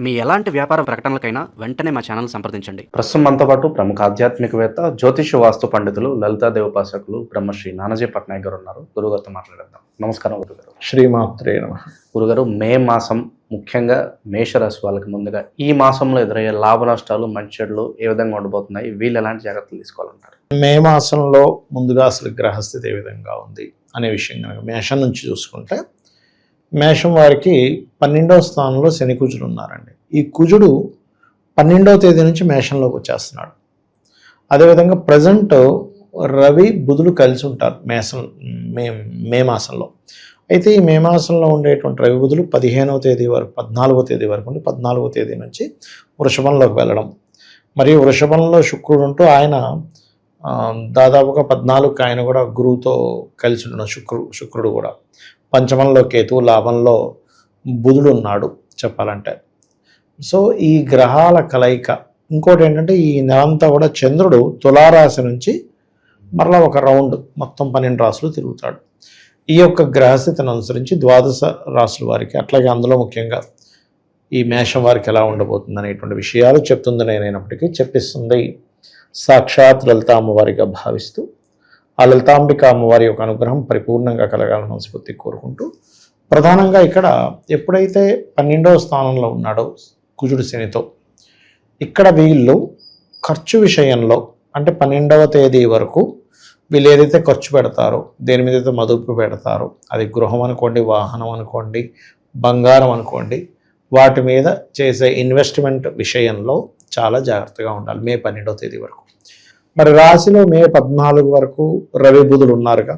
మీ ఎలాంటి వ్యాపార ప్రకటనలకైనా వెంటనే మా ఛానల్ సంప్రదించండి. ప్రస్తుతం మనతో పాటు ప్రముఖ ఆధ్యాత్మికవేత్త, జ్యోతిష వాస్తు పండితులు, లలితాదేవి ఉపాసకులు బ్రహ్మశ్రీ నానాజీ పట్నాయక్ గారు ఉన్నారు. గురుగారితో మాట్లాడేద్దాం. నమస్కారం గురుగారు. శ్రీమాత్రే నమః. గురుగారు, మే మాసం ముఖ్యంగా మేషరాశి వాళ్ళకి ముందుగా ఈ మాసంలో ఎదురయ్యే లాభ నష్టాలు, మంచి చెడులు ఏ విధంగా ఉండబోతున్నాయి? వీళ్ళు ఎలాంటి జాగ్రత్తలు తీసుకోవాలంటారు? మే మాసంలో ముందుగా అసలు గ్రహస్థితి ఏ విధంగా ఉంది అనే విషయం కనుక మేషం నుంచి చూసుకుంటే, మేషం వారికి 12వ స్థానంలో శని కుజుడు ఉన్నారండి. ఈ కుజుడు 12వ తేదీ నుంచి మేషంలోకి వచ్చేస్తున్నాడు. అదేవిధంగా ప్రజెంట్ రవి బుధులు కలిసి ఉంటారు మే మాసంలో. అయితే ఈ మే మాసంలో ఉండేటువంటి రవి బుధులు 15వ తేదీ వరకు 14వ తేదీ వరకు ఉండి 14వ తేదీ నుంచి వృషభంలోకి వెళ్ళడం, మరియు వృషభంలో శుక్రుడు ఉంటూ ఆయన దాదాపుగా 14కి ఆయన కూడా గురువుతో కలిసి ఉండడం, శుక్రుడు కూడా పంచమంలో కేతు, లాభంలో బుధుడు ఉన్నాడు చెప్పాలంటే. సో ఈ గ్రహాల కలయిక. ఇంకోటి ఏంటంటే ఈ నెలంతా కూడా చంద్రుడు తులారాశి నుంచి మరలా ఒక రౌండ్ మొత్తం 12 రాశులు తిరుగుతాడు. ఈ యొక్క గ్రహస్థితిని అనుసరించి ద్వాదశ రాశుల వారికి, అట్లాగే అందులో ముఖ్యంగా ఈ మేషం వారికి ఎలా ఉండబోతుంది అనేటువంటి విషయాలు చెప్తుంది నేనైనప్పటికీ చెప్పిస్తుంది సాక్షాత్ లలిత అమ్మవారిగా భావిస్తూ, ఆ లలితాంబిక అమ్మవారి యొక్క అనుగ్రహం పరిపూర్ణంగా కలగాలని మనస్ఫూర్తి కోరుకుంటూ, ప్రధానంగా ఇక్కడ ఎప్పుడైతే 12వ స్థానంలో ఉన్నాడో కుజుడు శనితో, ఇక్కడ వీళ్ళు ఖర్చు విషయంలో అంటే 12వ తేదీ వరకు వీళ్ళు ఏదైతే ఖర్చు పెడతారో, దేని మీద అయితే మదుపు పెడతారో, అది గృహం అనుకోండి, వాహనం అనుకోండి, బంగారం అనుకోండి, వాటి మీద చేసే ఇన్వెస్ట్మెంట్ విషయంలో చాలా జాగ్రత్తగా ఉండాలి మే 12వ తేదీ వరకు. మరి రాశిలో మే 14 వరకు రవి బుధులు ఉన్నారుగా,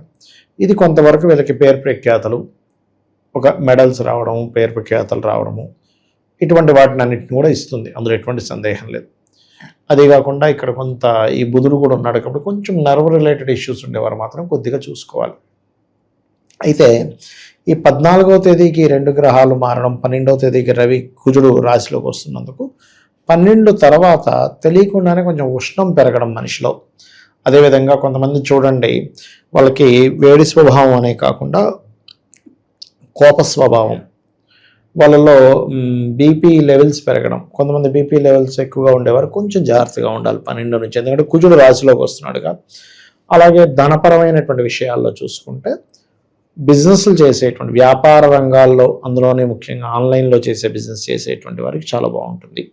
ఇది కొంతవరకు వీళ్ళకి పేరు ప్రఖ్యాతలు, ఒక మెడల్స్ రావడము, పేరు ప్రఖ్యాతలు రావడము, ఇటువంటి వాటిని అన్నింటిని కూడా ఇస్తుంది, అందులో ఎటువంటి సందేహం లేదు. అదే కాకుండా ఇక్కడ కొంత ఈ బుధుడు కూడా ఉన్నాడు కాబట్టి కొంచెం నర్వ్ రిలేటెడ్ ఇష్యూస్ ఉండేవారు మాత్రం కొద్దిగా చూసుకోవాలి. అయితే ఈ 14వ తేదీకి 2 గ్రహాలు మారడం, 12వ తేదీకి రవి కుజుడు రాశిలోకి వస్తున్నందుకు 12 తర్వాత తెలియకుండానే కొంచెం ఉష్ణం పెరగడం మనిషిలో. అదేవిధంగా కొంతమంది చూడండి, వాళ్ళకి వేడి స్వభావం అనే కాకుండా కోప స్వభావం, వాళ్ళలో బీపీ లెవెల్స్ పెరగడం, కొంతమంది బీపీ లెవెల్స్ ఎక్కువగా ఉండేవారు కొంచెం జాగ్రత్తగా ఉండాలి 12 నుంచి, ఎందుకంటే కుజుడు రాశిలోకి వస్తున్నాడుగా. అలాగే ధనపరమైనటువంటి విషయాల్లో చూసుకుంటే బిజినెస్లు చేసేటువంటి వ్యాపార రంగాల్లో, అందులోనే ముఖ్యంగా ఆన్లైన్లో చేసే బిజినెస్ చేసేటువంటి వారికి చాలా బాగుంటుంది.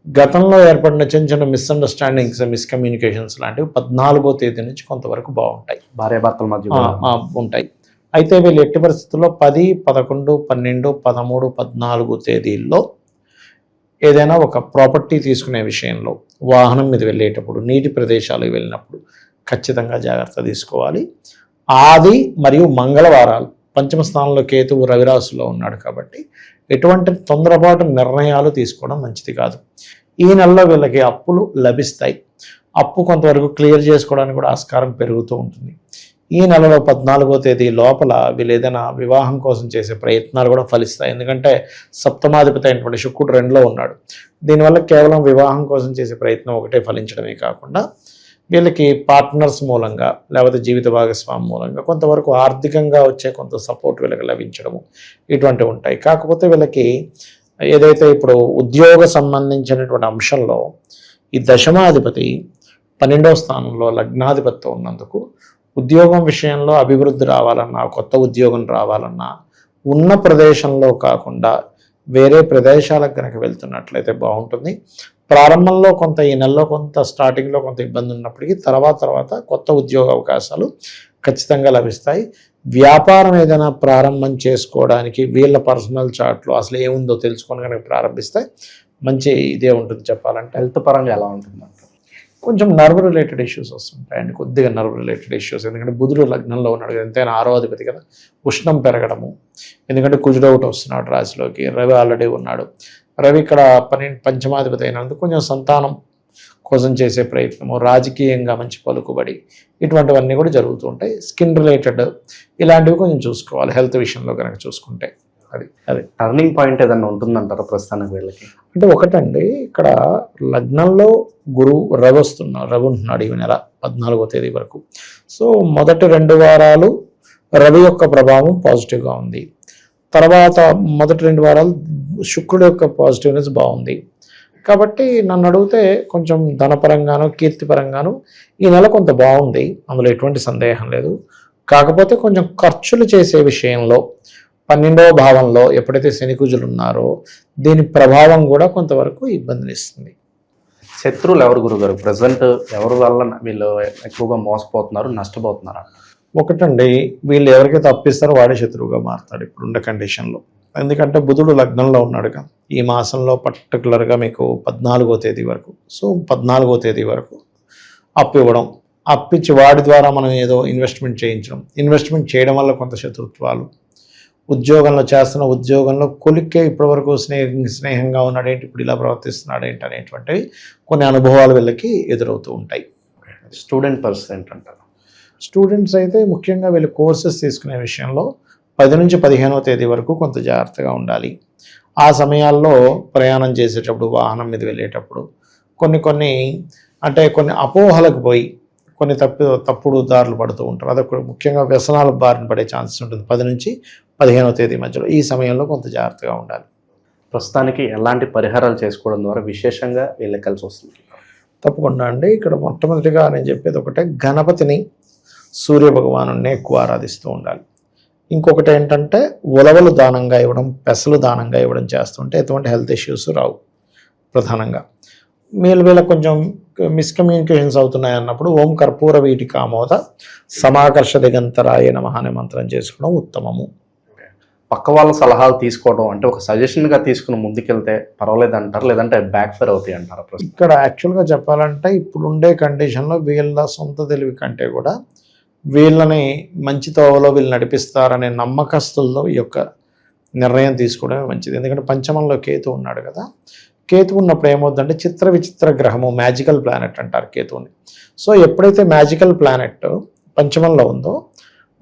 గతంలో ఏర్పడిన చిన్న చిన్న మిస్అండర్స్టాండింగ్స్, మిస్కమ్యూనికేషన్స్ లాంటివి 14వ తేదీ నుంచి కొంతవరకు బాగుంటాయి, భార్యాభర్తల మధ్య ఉంటాయి. అయితే వీళ్ళు ఎట్టి పరిస్థితుల్లో 10, 11, 12, 13, 14 తేదీల్లో ఏదైనా ఒక ప్రాపర్టీ తీసుకునే విషయంలో, వాహనం మీద వెళ్ళేటప్పుడు, నీటి ప్రదేశాలకు వెళ్ళినప్పుడు ఖచ్చితంగా జాగ్రత్త తీసుకోవాలి. ఆది మరియు మంగళవారాలు, పంచమ స్థానంలో కేతువు రవిరాశిలో ఉన్నాడు కాబట్టి ఎటువంటి తొందరపాటు నిర్ణయాలు తీసుకోవడం మంచిది కాదు. ఈ నెలలో వీళ్ళకి అప్పులు లభిస్తాయి. అప్పు కొంతవరకు క్లియర్ చేసుకోవడానికి కూడా ఆస్కారం పెరుగుతూ ఉంటుంది. ఈ నెలలో 14వ తేదీ లోపల వీళ్ళు ఏదైనా వివాహం కోసం చేసే ప్రయత్నాలు కూడా ఫలిస్తాయి. ఎందుకంటే సప్తమాధిపతి అయినటువంటి శుక్రుడు 2లో ఉన్నాడు. దీనివల్ల కేవలం వివాహం కోసం చేసే ప్రయత్నం ఒకటే ఫలించడమే కాకుండా వీళ్ళకి పార్ట్నర్స్ మూలంగా, లేకపోతే జీవిత భాగస్వామి మూలంగా కొంతవరకు ఆర్థికంగా వచ్చే కొంత సపోర్ట్ వీళ్ళకి లభించడము, ఇటువంటివి ఉంటాయి. కాకపోతే వీళ్ళకి ఏదైతే ఇప్పుడు ఉద్యోగ సంబంధించినటువంటి అంశంలో ఈ దశమాధిపతి 12వ స్థానంలో లగ్నాధిపతితో ఉన్నందుకు ఉద్యోగం విషయంలో అభివృద్ధి రావాలన్నా, కొత్త ఉద్యోగం రావాలన్నా ఉన్న ప్రదేశంలో కాకుండా వేరే ప్రదేశాలకు కనుక వెళ్తున్నట్లయితే బాగుంటుంది. ప్రారంభంలో కొంత, ఈ నెలలో కొంత, స్టార్టింగ్లో కొంత ఇబ్బంది ఉన్నప్పటికీ తర్వాత కొత్త ఉద్యోగ అవకాశాలు ఖచ్చితంగా లభిస్తాయి. వ్యాపారం ఏదైనా ప్రారంభం చేసుకోవడానికి వీళ్ళ పర్సనల్ చార్ట్లో అసలు ఏముందో తెలుసుకొని కనుక ప్రారంభిస్తే మంచి ఇదే ఉంటుంది. చెప్పాలంటే హెల్త్ పరంగా ఎలా ఉంటుంది? కొంచెం నర్వ్ రిలేటెడ్ ఇష్యూస్ వస్తుంటాయండి, కొద్దిగా నర్వ్ రిలేటెడ్ ఇష్యూస్. ఎందుకంటే బుధుడు లగ్నంలో ఉన్నాడు కదా, ఎంతైనా 6వ అధిపతి కదా, ఉష్ణం పెరగడము. ఎందుకంటే కుజుడు ఒకటి వస్తున్నాడు రాశిలోకి, రవి ఆల్రెడీ ఉన్నాడు. రవి ఇక్కడ పంచమాధిపతి అయినందుకు కొంచెం సంతానం కోసం చేసే ప్రయత్నము, రాజకీయంగా మంచి పలుకుబడి, ఇటువంటివన్నీ కూడా జరుగుతూ ఉంటాయి. స్కిన్ రిలేటెడ్ ఇలాంటివి కొంచెం చూసుకోవాలి హెల్త్ విషయంలో కనుక చూసుకుంటే. అది టర్నింగ్ పాయింట్ ఏదన్నా ఉంటుందంటారా ప్రస్తుతానికి వీళ్ళకి? అంటే ఒకటండి, ఇక్కడ లగ్నంలో రవి ఉంటున్నాడు ఈ నెల 14వ తేదీ వరకు. సో మొదటి 2 వారాలు రవి యొక్క ప్రభావం పాజిటివ్గా ఉంది. తర్వాత మొదటి 2 వారాలు శుక్రుడు యొక్క పాజిటివ్నెస్ బాగుంది. కాబట్టి నన్ను అడిగితే కొంచెం ధనపరంగాను కీర్తిపరంగాను ఈ నెల కొంత బాగుంది, అందులో ఎటువంటి సందేహం లేదు. కాకపోతే కొంచెం ఖర్చులు చేసే విషయంలో 12వ భావంలో ఎప్పుడైతే శని కుజులు ఉన్నారో దీని ప్రభావం కూడా కొంతవరకు ఇబ్బందినిస్తుంది. శత్రువులు ఎవరు గురుగారు? ప్రజెంట్ ఎవరి వల్ల వీళ్ళు ఎక్కువగా మోసపోతున్నారు, నష్టపోతున్నారు? ఒకటండి, వీళ్ళు ఎవరికైతే అప్పిస్తారో వాడే శత్రువుగా మారుతాడు ఇప్పుడున్న కండిషన్లో. ఎందుకంటే బుధుడు లగ్నంలో ఉన్నాడుగా ఈ మాసంలో, పర్టికులర్గా మీకు 14వ తేదీ వరకు. సో 14వ తేదీ వరకు అప్పు ఇవ్వడం, అప్పిచ్చి వాడి ద్వారా మనం ఏదో ఇన్వెస్ట్మెంట్ చేయించడం, ఇన్వెస్ట్మెంట్ చేయడం వల్ల కొంత శత్రుత్వాలు, ఉద్యోగంలో చేస్తున్న ఉద్యోగంలో కొలిక్కే ఇప్పటివరకు స్నేహంగా ఉన్నాడేంటి ఇప్పుడు ఇలా ప్రవర్తిస్తున్నాడేంటి అనేటువంటివి కొన్ని అనుభవాలు వీళ్ళకి ఎదురవుతూ ఉంటాయి. స్టూడెంట్ పరిస్థితి ఏంటంటారు? స్టూడెంట్స్ అయితే ముఖ్యంగా వీళ్ళు కోర్సెస్ తీసుకునే విషయంలో 10 నుంచి 15వ తేదీ వరకు కొంత జాగ్రత్తగా ఉండాలి. ఆ సమయాల్లో ప్రయాణం చేసేటప్పుడు, వాహనం మీద వెళ్ళేటప్పుడు కొన్ని అపోహలకు పోయి కొన్ని తప్పుడు దారులు పడుతూ ఉంటారు. అదొక ముఖ్యంగా వ్యసనాల బారిన పడే ఛాన్సెస్ ఉంటుంది 10 నుంచి 15వ తేదీ మధ్యలో. ఈ సమయంలో కొంత జాగ్రత్తగా ఉండాలి. ప్రస్తుతానికి ఎలాంటి పరిహారాలు చేసుకోవడం ద్వారా విశేషంగా వీళ్ళకి కలిసి వస్తుంది? తప్పకుండా అండి. ఇక్కడ మొట్టమొదటిగా నేను చెప్పేది ఒకటే, గణపతిని సూర్య భగవాను ఎక్కువ ఆరాధిస్తూ ఉండాలి. ఇంకొకటి ఏంటంటే ఉలవలు దానంగా ఇవ్వడం, పెసలు దానంగా ఇవ్వడం చేస్తుంటే ఎటువంటి హెల్త్ ఇష్యూస్ రావు. ప్రధానంగా వీళ్ళ కొంచెం మిస్కమ్యూనికేషన్స్ అవుతున్నాయి అన్నప్పుడు ఓం కర్పూర వీటికామోద సమాకర్ష దిగంతరాయ నమః అనే మంత్రం చేసుకోవడం ఉత్తమము. పక్క వాళ్ళ సలహాలు తీసుకోవడం అంటే ఒక సజెషన్గా తీసుకుని ముందుకెళ్తే పర్వాలేదు అంటారు, లేదంటే బ్యాక్ ఫైర్ అవుతాయి అంటారు? ఇక్కడ యాక్చువల్గా చెప్పాలంటే ఇప్పుడుండే కండిషన్లో వీళ్ళ సొంత తెలివి కంటే కూడా వీళ్ళని మంచి తోవలో వీళ్ళు నడిపిస్తారనే నమ్మకస్తుల్లో ఈ యొక్క నిర్ణయం తీసుకోవడమే మంచిది. ఎందుకంటే పంచమంలో కేతు ఉన్నాడు కదా, కేతు ఉన్నప్పుడు ఏమవుతుందంటే చిత్ర విచిత్ర గ్రహము, మ్యాజికల్ ప్లానెట్ అంటారు కేతువుని. సో ఎప్పుడైతే మ్యాజికల్ ప్లానెట్ పంచమంలో ఉందో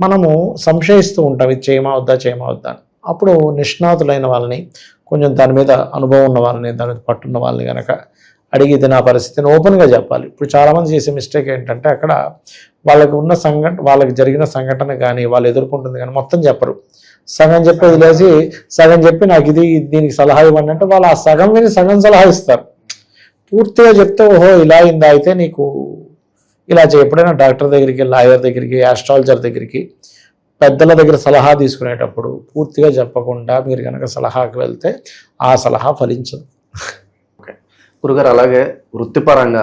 మనము సంశయిస్తూ ఉంటాం, ఇది చేయమవద్దా. అప్పుడు నిష్ణాతులైన వాళ్ళని, కొంచెం దాని మీద అనుభవం ఉన్న వాళ్ళని, దాని మీద పట్టున్న వాళ్ళని కనుక అడిగితే నా పరిస్థితిని ఓపెన్గా చెప్పాలి. ఇప్పుడు చాలామంది చేసే మిస్టేక్ ఏంటంటే అక్కడ వాళ్ళకి జరిగిన సంఘటన కానీ వాళ్ళు ఎదుర్కొంటుంది కానీ మొత్తం చెప్పరు. సగం చెప్పి వదిలేసి సగం చెప్పి నాకు దీనికి సలహా ఇవ్వండి అంటే వాళ్ళు ఆ సగం విని సగం సలహా ఇస్తారు. పూర్తిగా చెప్తే ఓహో ఇలా అయిందా, అయితే నీకు ఇలా ఎప్పుడైనా డాక్టర్ దగ్గరికి, లాయర్ దగ్గరికి, ఆస్ట్రాలజర్ దగ్గరికి, పెద్దల దగ్గర సలహా తీసుకునేటప్పుడు పూర్తిగా చెప్పకుండా మీరు కనుక సలహాకి వెళ్తే ఆ సలహా ఫలించదు. గురుగారు, అలాగే వృత్తిపరంగా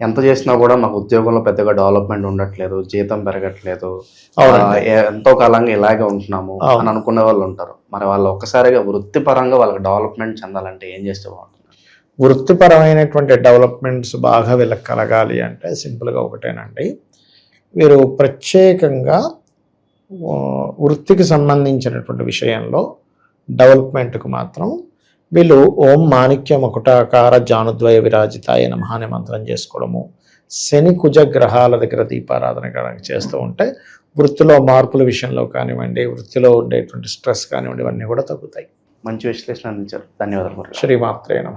ఎంత చేసినా కూడా మాకు ఉద్యోగంలో పెద్దగా డెవలప్మెంట్ ఉండట్లేదు, జీతం పెరగట్లేదు, ఎంతో కాలంగా ఇలాగే ఉంటున్నాము అని అనుకునే వాళ్ళు ఉంటారు. మరి వాళ్ళు ఒక్కసారిగా వృత్తిపరంగా వాళ్ళకి డెవలప్మెంట్ చెందాలంటే ఏం చేస్తే బాగుంటుంది? వృత్తిపరమైనటువంటి డెవలప్మెంట్స్ బాగా వీళ్ళకి కలగాలి అంటే సింపుల్గా ఒకటేనండి, వీరు ప్రత్యేకంగా వృత్తికి సంబంధించినటువంటి విషయంలో డెవలప్మెంట్కు మాత్రం వీళ్ళు ఓం మాణిక్య మకుటాకార జానుద్వయ విరాజితాయ నమః అనే మంత్రం చేసుకోవడము, శని కుజ గ్రహాల దగ్గర దీపారాధన చేస్తూ ఉంటే వృత్తిలో మార్పుల విషయంలో కానివ్వండి, వృత్తిలో ఉండేటువంటి స్ట్రెస్ కానివ్వండి, ఇవన్నీ కూడా తగ్గుతాయి. మంచి విశ్లేషణ అందించారు, ధన్యవాదాలు. శ్రీమాత్రే నమః.